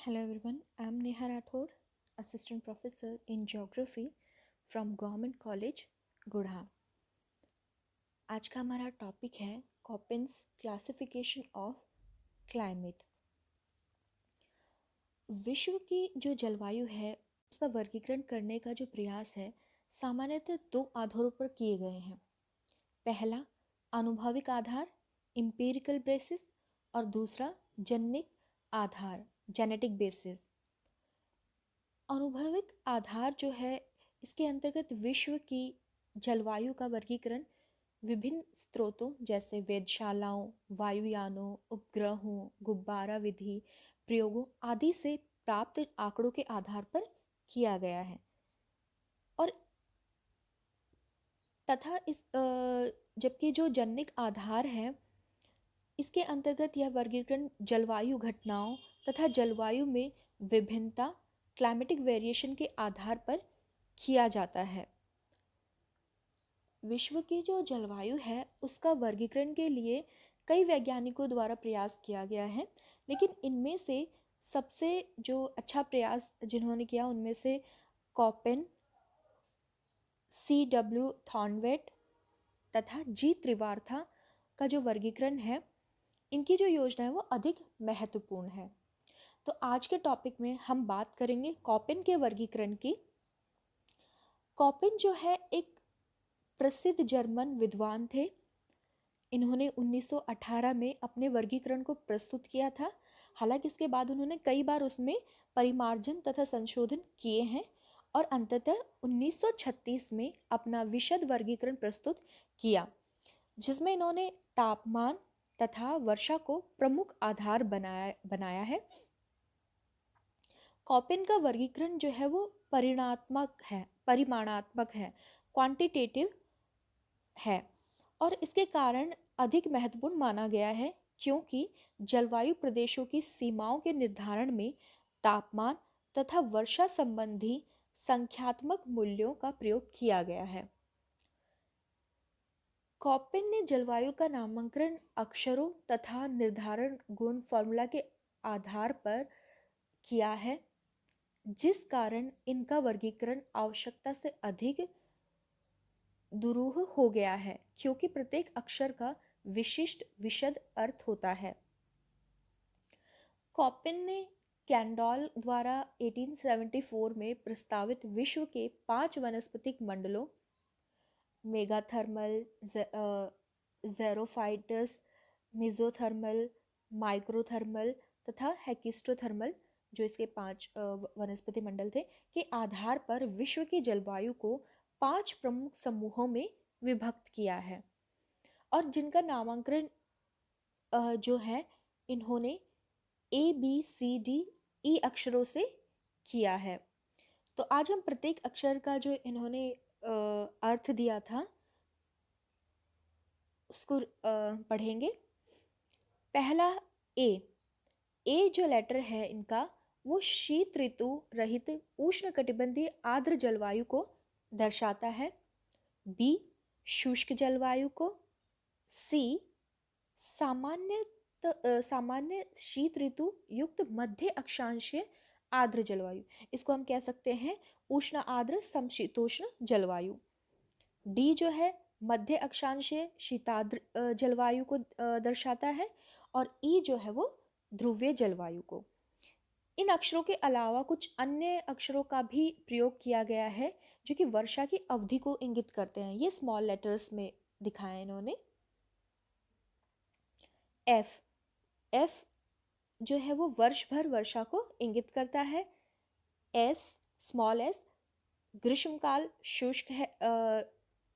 Hello everyone, I am Neha Rathod, Assistant Professor in Geography from Government College, Gudha. आज का हमारा topic है कॉपिन्स classification of climate. विश्व की जो जलवायु है उसका वर्गीकरण करने का जो प्रयास है सामान्यतः दो आधारों पर किए गए हैं। पहला आनुभविक आधार एम्पिरिकल बेसिस और दूसरा जनिक आधार जेनेटिक बेसिस। आनुभविक आधार जो है इसके अंतर्गत विश्व की जलवायु का वर्गीकरण विभिन्न स्रोतों जैसे वेधशालाओं, वायुयानों, उपग्रहों, गुब्बारा विधि, प्रयोगों आदि से प्राप्त आंकड़ों के आधार पर किया गया है। और तथा इस जबकि जो जनिक आधार है इसके अंतर्गत यह वर्गीकरण जलवायु घटनाओं तथा जलवायु में विभिन्नता क्लाइमेटिक वेरिएशन के आधार पर किया जाता है। विश्व की जो जलवायु है उसका वर्गीकरण के लिए कई वैज्ञानिकों द्वारा प्रयास किया गया है, लेकिन इनमें से सबसे जो अच्छा प्रयास जिन्होंने किया उनमें से कॉपेन, C.W. थॉर्नवेट तथा जी त्रिवार्था का जो वर्गीकरण है इनकी जो योजना है वो अधिक महत्वपूर्ण है। तो आज के टॉपिक में हम बात करेंगे कॉपेन के वर्गीकरण की। कॉपेन जो है एक प्रसिद्ध जर्मन विद्वान थे। इन्होंने 1918 में अपने वर्गीकरण को प्रस्तुत किया था। हालांकि इसके बाद उन्होंने कई बार उसमें परिमार्जन तथा संशोधन किए हैं और अंततः 1936 में अपना विशद वर्गीकरण प्रस्तुत किया, जिसमें इन्होंने तापमान तथा वर्षा को प्रमुख आधार बनाया है। कॉपेन का वर्गीकरण जो है वो परिमाणात्मक है, क्वांटिटेटिव है और इसके कारण अधिक महत्वपूर्ण माना गया है क्योंकि जलवायु प्रदेशों की सीमाओं के निर्धारण में तापमान तथा वर्षा संबंधी संख्यात्मक मूल्यों का प्रयोग किया गया है। कॉपेन ने जलवायु का नामकरण अक्षरों तथा निर्धारण गुण फॉर्मूला के आधार पर किया है, जिस कारण इनका वर्गीकरण आवश्यकता से अधिक दुरूह हो गया है क्योंकि प्रत्येक अक्षर का विशिष्ट विशद अर्थ होता है। कॉपेन ने कैंडॉल द्वारा 1874 में प्रस्तावित विश्व के 5 वनस्पतिक मंडलों मेगाथर्मल, ज़ेरोफाइटस, मेसोथर्मल, माइक्रोथर्मल तथा हेकिस्टोथर्मल जो इसके 5 वनस्पति मंडल थे के आधार पर विश्व की जलवायु को 5 प्रमुख समूहों में विभक्त किया है और जिनका नामांकन जो है इन्होंने ABCDE अक्षरों से किया है। तो आज हम प्रत्येक अक्षर का जो इन्होंने अर्थ दिया था उसको पढ़ेंगे। पहला ए जो लेटर है इनका वो शीत ऋतु रहित उष्णकटिबंधीय आर्द्र जलवायु को दर्शाता है। बी शुष्क जलवायु को। सी सामान्य शीत ऋतु युक्त मध्य अक्षांशीय आर्द्र जलवायु, इसको हम कह सकते हैं उष्ण आर्द्र समशीतोष्ण जलवायु। डी जो है मध्य अक्षांशीय शीताद्र जलवायु को दर्शाता है और ई जो है वो ध्रुवीय जलवायु को। इन अक्षरों के अलावा कुछ अन्य अक्षरों का भी प्रयोग किया गया है जो कि वर्षा की अवधि को इंगित करते हैं। ये स्मॉल लेटर्स में दिखाया है इन्होंने। एफ जो है वो वर्ष भर वर्षा को इंगित करता है। स्मॉल एस ग्रीष्मकाल शुष्क है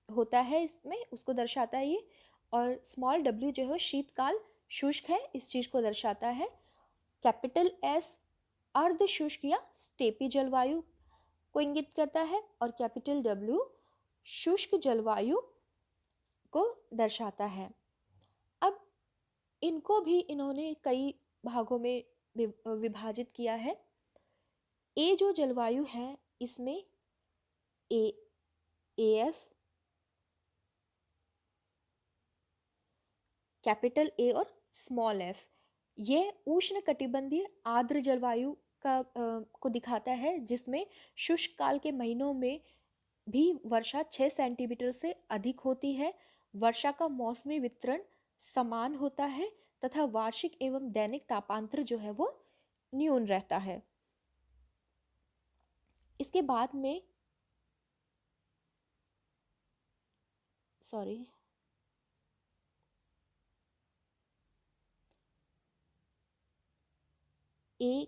होता है, इसमें उसको दर्शाता है ये। और स्मॉल डब्ल्यू जो है शीतकाल शुष्क है, इस चीज को दर्शाता है। कैपिटल एस अर्ध शुष्क या स्टेपी जलवायु को इंगित करता है और कैपिटल डब्ल्यू शुष्क जलवायु को दर्शाता है। अब इनको भी इन्होंने कई भागों में विभाजित किया है। ए जो जलवायु है इसमें AF कैपिटल ए और स्मॉल एफ ये उष्ण कटिबंधीय आर्द्र जलवायु को दिखाता है, जिसमें शुष्क काल के महीनों में भी वर्षा 6 सेंटीमीटर से अधिक होती है। वर्षा का मौसमी वितरण समान होता है तथा वार्षिक एवं दैनिक तापांतर जो है वो न्यून रहता है। इसके बाद में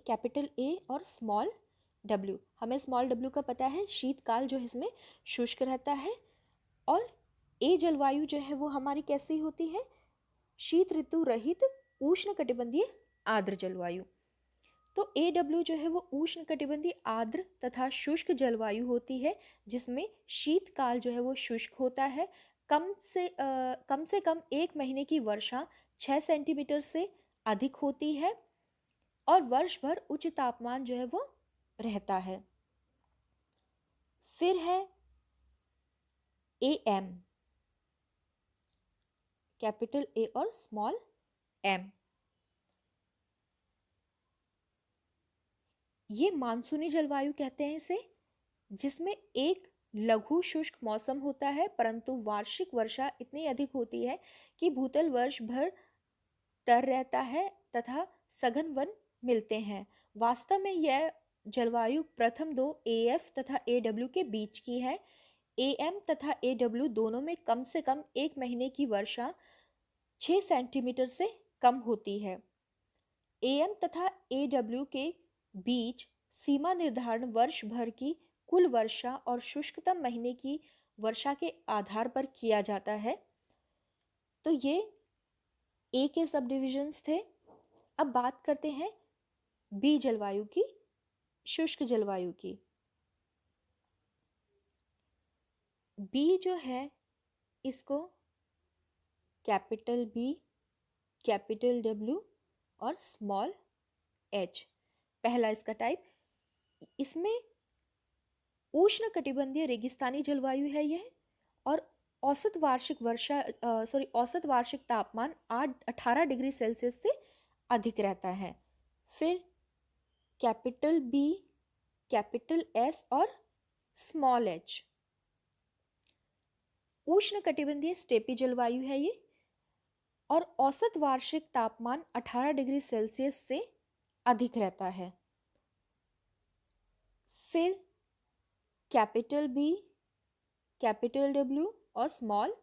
कैपिटल ए और स्मॉल डब्ल्यू, हमें स्मॉल डब्ल्यू का पता है, शीतकाल जो है इसमें शुष्क रहता है। और ए जलवायु जो है वो हमारी कैसी होती है, शीत ऋतु रहित उष्ण कटिबंधीय आर्द्र जलवायु। तो ए डब्ल्यू जो है वो उष्ण कटिबंधीय आर्द्र तथा शुष्क जलवायु होती है, जिसमें शीतकाल जो है वो शुष्क होता है। कम से कम 1 महीने की वर्षा 6 सेंटीमीटर से अधिक होती है और वर्ष भर उच्च तापमान जो है वो रहता है। फिर है ए एम, कैपिटल ए और स्मॉल एम। ये मानसूनी जलवायु कहते हैं इसे, जिसमें एक लघु शुष्क मौसम होता है, परंतु वार्षिक वर्षा इतनी अधिक होती है कि भूतल वर्ष भर तर रहता है तथा सघन वन मिलते हैं। वास्तव में यह जलवायु प्रथम दो एएफ तथा एडब्ल्यू के बीच की है। एएम तथा एडब्ल्यू दोनों में कम से कम 1 महीने की वर्षा 6 सेंटीमीटर से कम होती है। एएम तथा एडब्ल्यू के बीच सीमा निर्धारण वर्ष भर की कुल वर्षा और शुष्कतम महीने की वर्षा के आधार पर किया जाता है। तो ये ए के सब डिविजन्स थे। अब बात करते हैं बी जलवायु की, शुष्क जलवायु की। बी जो है इसको कैपिटल बी, कैपिटल डब्ल्यू और स्मॉल एच, पहला इसका टाइप। इसमें उष्ण कटिबंधीय रेगिस्तानी जलवायु है यह, और औसत वार्षिक तापमान 18 डिग्री सेल्सियस से अधिक रहता है। फिर कैपिटल बी, कैपिटल एस और स्मॉल एच, उष्ण कटिबंधीय स्टेपी जलवायु है ये, और औसत वार्षिक तापमान 18 डिग्री सेल्सियस से अधिक रहता है। फिर कैपिटल बी, कैपिटल डब्ल्यू और स्मॉल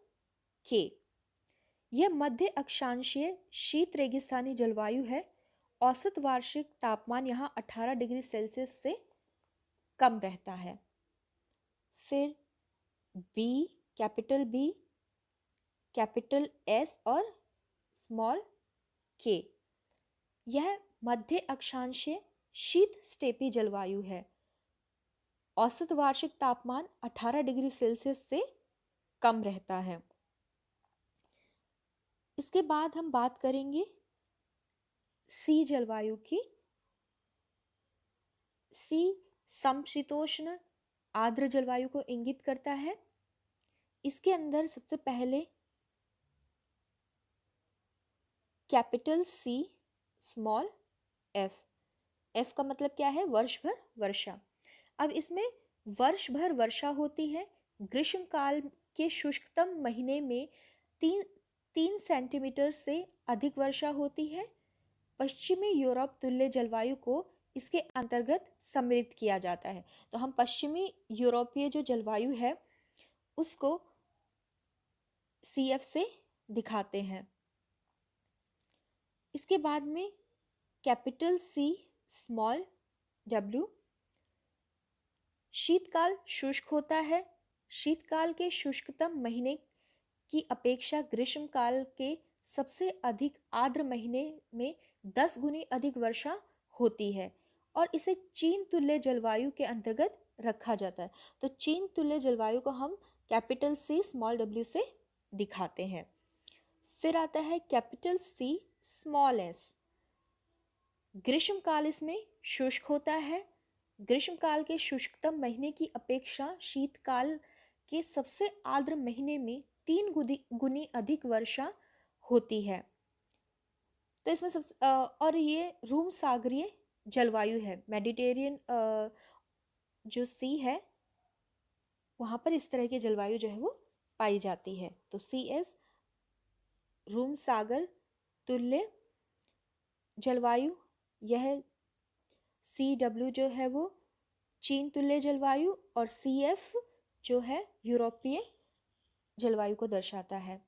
के, यह मध्य अक्षांशीय शीत रेगिस्तानी जलवायु है। औसत वार्षिक तापमान यहाँ 18 डिग्री सेल्सियस से कम रहता है। फिर B, capital B, capital S और स्मॉल के, यह मध्य अक्षांशीय शीत स्टेपी जलवायु है। औसत वार्षिक तापमान 18 डिग्री सेल्सियस से कम रहता है। इसके बाद हम बात करेंगे सी जलवायु की। सी समशीतोष्ण आर्द्र जलवायु को इंगित करता है। इसके अंदर सबसे पहले capital C, small F. F का मतलब क्या है, वर्ष भर वर्षा। अब इसमें वर्ष भर वर्षा होती है। ग्रीष्म काल के शुष्कतम महीने में 3 सेंटीमीटर से अधिक वर्षा होती है। पश्चिमी यूरोप तुल्य जलवायु को इसके अंतर्गत सम्मिलित किया जाता है। तो हम पश्चिमी यूरोपीय जो जलवायु है उसको CF से दिखाते हैं। इसके बाद में कैपिटल C, स्मॉल w, शीतकाल शुष्क होता है। शीतकाल के शुष्कतम महीने की अपेक्षा ग्रीष्मकाल के सबसे अधिक आर्द्र महीने में 10 गुनी अधिक वर्षा होती है और इसे चीन तुल्य जलवायु के अंतर्गत रखा जाता है। तो चीन तुल्य जलवायु को हम कैपिटल C, स्मॉल w से दिखाते हैं। फिर आता है कैपिटल C, स्मॉल s। ग्रीष्मकाल इसमें शुष्क होता है। ग्रीष्मकाल के शुष्कतम महीने की अपेक्षा शीतकाल के सबसे आर्द्र महीने में 3 गुनी अधिक वर्षा होती है। तो इसमें और ये रूम सागरीय जलवायु है, मेडिटेरियन जो सी है वहाँ पर इस तरह की जलवायु जो है वो पाई जाती है। तो CS रूम सागर तुल्य जलवायु, यह CW जो है वो चीन तुल्य जलवायु, और CF जो है यूरोपीय जलवायु को दर्शाता है।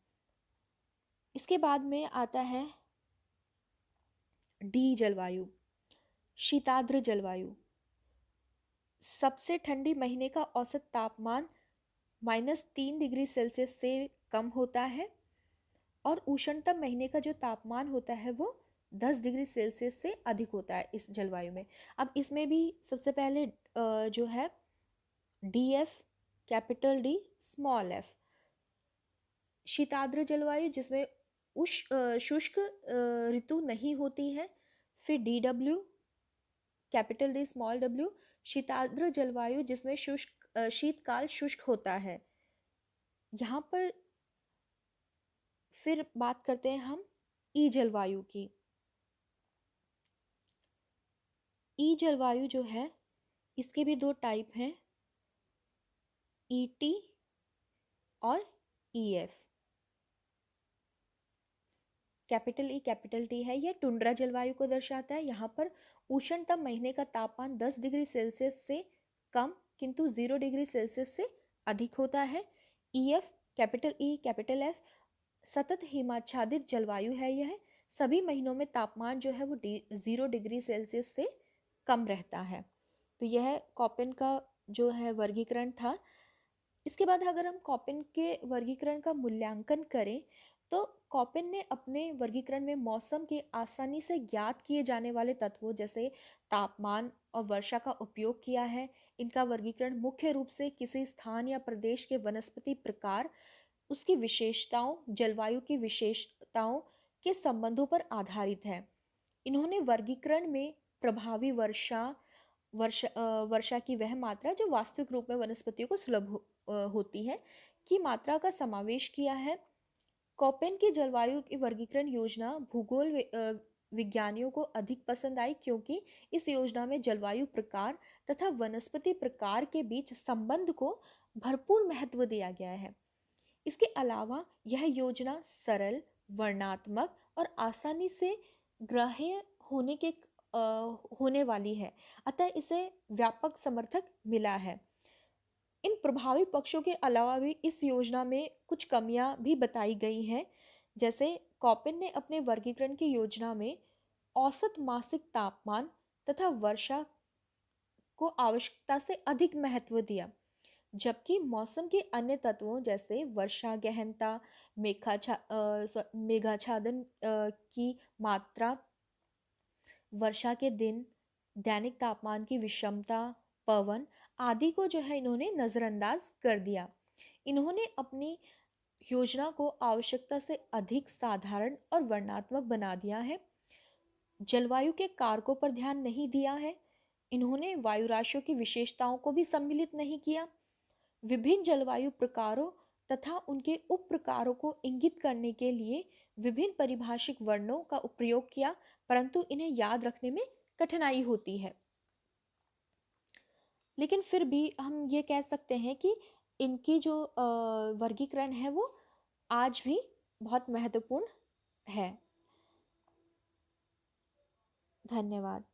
इसके बाद में आता है D जलवायु, शीताद्र जलवायु। सबसे ठंडी महीने का औसत तापमान -3 डिग्री सेल्सियस से कम होता है और उष्णतम महीने का जो तापमान होता है वो 10 डिग्री सेल्सियस से अधिक होता है इस जलवायु में। अब इसमें भी सबसे पहले जो है DF, capital D, small f, शीताद्र जलवायु जिसमें शुष्क ऋतु नहीं होती है। फिर DW, capital D, small w, शीताद्र जलवायु जिसमें शीतकाल शुष्क होता है। यहाँ पर फिर बात करते हैं हम ई जलवायु की। ई जलवायु जो है इसके भी दो टाइप हैं, ET और EF। Capital E capital T है, यह टुंड्रा जलवायु को दर्शाता है। यहाँ पर उष्णतम महीने का तापमान 10 डिग्री सेल्सियस से कम किंतु 0 डिग्री सेल्सियस से अधिक होता है। EF, capital E capital F, सतत हिमाच्छादित जलवायु है। यह सभी महीनों में तापमान जो है वो 0 डिग्री सेल्सियस से कम रहता है। तो यह कॉपेन का जो है वर्गीकरण था। इसके बाद अगर हम कॉपेन के वर्गीकरण का मूल्यांकन करें तो कॉपेन ने अपने वर्गीकरण में मौसम के आसानी से ज्ञात किए जाने वाले तत्वों जैसे तापमान और वर्षा का उपयोग किया है। इनका वर्गीकरण मुख्य रूप से किसी स्थान या प्रदेश के वनस्पति प्रकार, उसकी विशेषताओं, जलवायु की विशेषताओं के संबंधों पर आधारित है। इन्होंने वर्गीकरण में प्रभावी वर्षा की वह मात्रा जो वास्तविक रूप में वनस्पतियों को सुलभ होती है की मात्रा का समावेश किया है। कॉपेन की जलवायु की वर्गीकरण योजना भूगोल विज्ञानियों को अधिक पसंद आई क्योंकि इस योजना में जलवायु प्रकार तथा वनस्पति प्रकार के बीच संबंध को भरपूर महत्व दिया गया है। इसके अलावा यह योजना सरल, वर्णनात्मक और आसानी से ग्राह्य होने वाली है, अतः इसे व्यापक समर्थक मिला है। इन प्रभावी पक्षों के अलावा भी इस योजना में कुछ कमियां भी बताई गई हैं। जैसे कॉपेन ने अपने वर्गीकरण की योजना में औसत मासिक तापमान तथा वर्षा को आवश्यकता से अधिक महत्व दिया, जबकि मौसम के अन्य तत्वों जैसे वर्षा गहनता, मेघाच्छादन की मात्रा, वर्षा के दिन, दैनिक तापमान की विषमता, पवन आदि को जो है इन्होंने नज़रअंदाज कर दिया। इन्होंने अपनी योजना को आवश्यकता से अधिक साधारण और वर्णनात्मक बना दिया है। जलवायु के कारकों पर ध्यान नहीं दिया है। इन्होंने वायु राशियों की विशेषताओं को भी सम्मिलित नहीं किया। विभिन्न जलवायु प्रकारों तथा उनके उप प्रकारों को इंगित करने के लिए विभिन्न परिभाषिक वर्णों का प्रयोग किया, परंतु इन्हें याद रखने में कठिनाई होती है। लेकिन फिर भी हम ये कह सकते हैं कि इनकी जो वर्गीकरण है वो आज भी बहुत महत्वपूर्ण है। धन्यवाद।